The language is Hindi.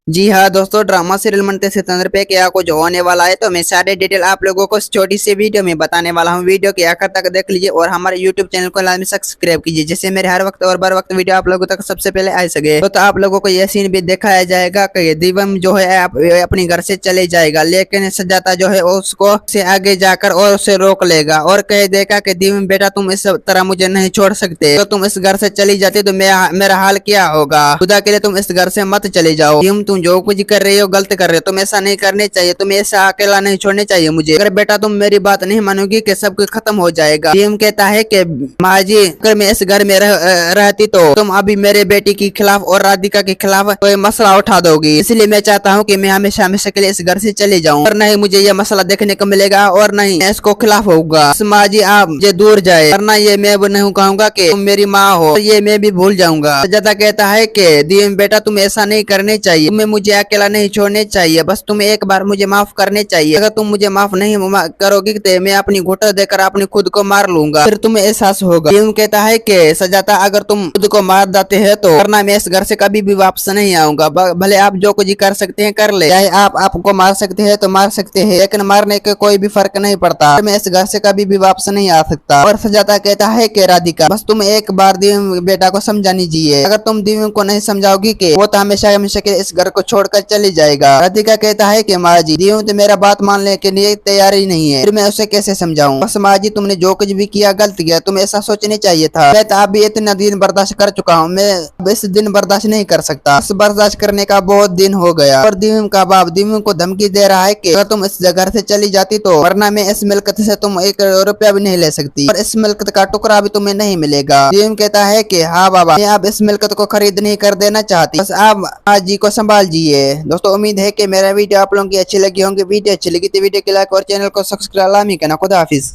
जी हाँ दोस्तों, ड्रामा सीरियल मनते सितंबर पे क्या कुछ होने वाला है तो मैं सारे डिटेल आप लोगों को इस छोटी सी वीडियो में बताने वाला हूँ। वीडियो के आखिर तक देख लीजिए और हमारे यूट्यूब चैनल को लाजमी सब्सक्राइब कीजिए, जिससे मेरे हर वक्त और बर वक्त वीडियो आप लोगों तक सबसे पहले आ सके। तो आप लोगों को यह सीन भी दिखाया जाएगा कि दिव्यम जो है अपनी घर से चले जाएगा, लेकिन सजाता जो है उसको से आगे जाकर और उसे रोक लेगा और कह देगा कि दिव्यम बेटा तुम इस तरह मुझे नहीं छोड़ सकते, तो तुम इस घर से चली जाती तो मेरा हाल क्या होगा। खुदा के लिए तुम इस घर से मत चले जाओ। तुम जो कुछ कर रहे हो गलत कर रहे हो, तुम ऐसा नहीं करने चाहिए, तुम ऐसा अकेला नहीं छोड़ने चाहिए मुझे। अगर बेटा तुम मेरी बात नहीं मानोगी कि सब कुछ खत्म हो जाएगा। भीम कहता है कि माँ जी अगर मैं इस घर में रहती तो तुम अभी मेरे बेटी के खिलाफ और राधिका के खिलाफ कोई मसला उठा दोगी, इसलिए मैं चाहता हूँ कि मैं हमेशा हमेशा के लिए इस घर से चले जाऊँ और नहीं मुझे ये मसला देखने को मिलेगा और नहीं मैं इसको खिलाफ होगा। माँ जी आप ये दूर जाए, वरना ये मैं वो नहीं कहूँगा कि तुम मेरी माँ हो, ये मैं भी भूल जाऊंगा। सजादा कहता है कि दिव्यम बेटा तुम ऐसा नहीं करने चाहिए, तुम्हें मुझे अकेला नहीं छोड़ने चाहिए, बस तुम्हें एक बार मुझे माफ करने चाहिए। अगर तुम मुझे माफ नहीं करोगी तो मैं अपनी घुटन देकर अपनी खुद को मार लूंगा, फिर तुम्हें एहसास होगा। दिव्यम कहता है कि सजाता अगर तुम खुद को मार देते हैं तो वरना मैं इस घर से कभी भी वापस नहीं आऊंगा। भले आप जो कुछ कर सकते हैं कर ले, चाहे आप आपको मार सकते हैं तो मार सकते हैं, लेकिन मारने के कोई भी फर्क नहीं पड़ता। मैं इस घर से कभी भी वापस नहीं आ सकता। और सजाता कहता है कि राधिका बस तुम एक बार दिव्यम बेटा को समझा लीजिए, अगर तुम दिव्यम को नहीं समझाओगी कि वो तो हमेशा हमेशा के इस घर को छोड़कर चली जाएगा। राधिका कहता है कि माँ जी दिव्यम तो मेरा बात मानने के लिए तैयार ही नहीं है, फिर मैं उसे कैसे समझाऊं। बस माँ जी तुमने जो कुछ भी किया गलत किया, तुम्हें ऐसा सोचने चाहिए था। मैं तो अभी इतना दिन बर्दाश्त कर चुका हूँ, मैं अब इस दिन बर्दाश्त नहीं कर सकता। इस बर्दाश्त करने का बहुत दिन हो गया। और दिव्यम का बाप दिव्यम को धमकी दे रहा है कि अगर तुम इस घर से चली जाती तो वरना मैं इस मिल्कत से तुम 1 रुपया भी नहीं ले सकती और इस मिल्कत का टुकड़ा भी तुम्हें नहीं मिलेगा। दिव्यम कहता है कि हाँ बाबा मैं अब इस मिल्कत को खरीद नहीं कर देना चाहती, बस आप आज जी को संभाल जिए। दोस्तों उम्मीद है कि मेरा वीडियो आप लोगों की अच्छी लगी होंगी। वीडियो अच्छी लगी तो वीडियो को लाइक और चैनल को सब्सक्राइब लामी करना। खुदा हाफिज।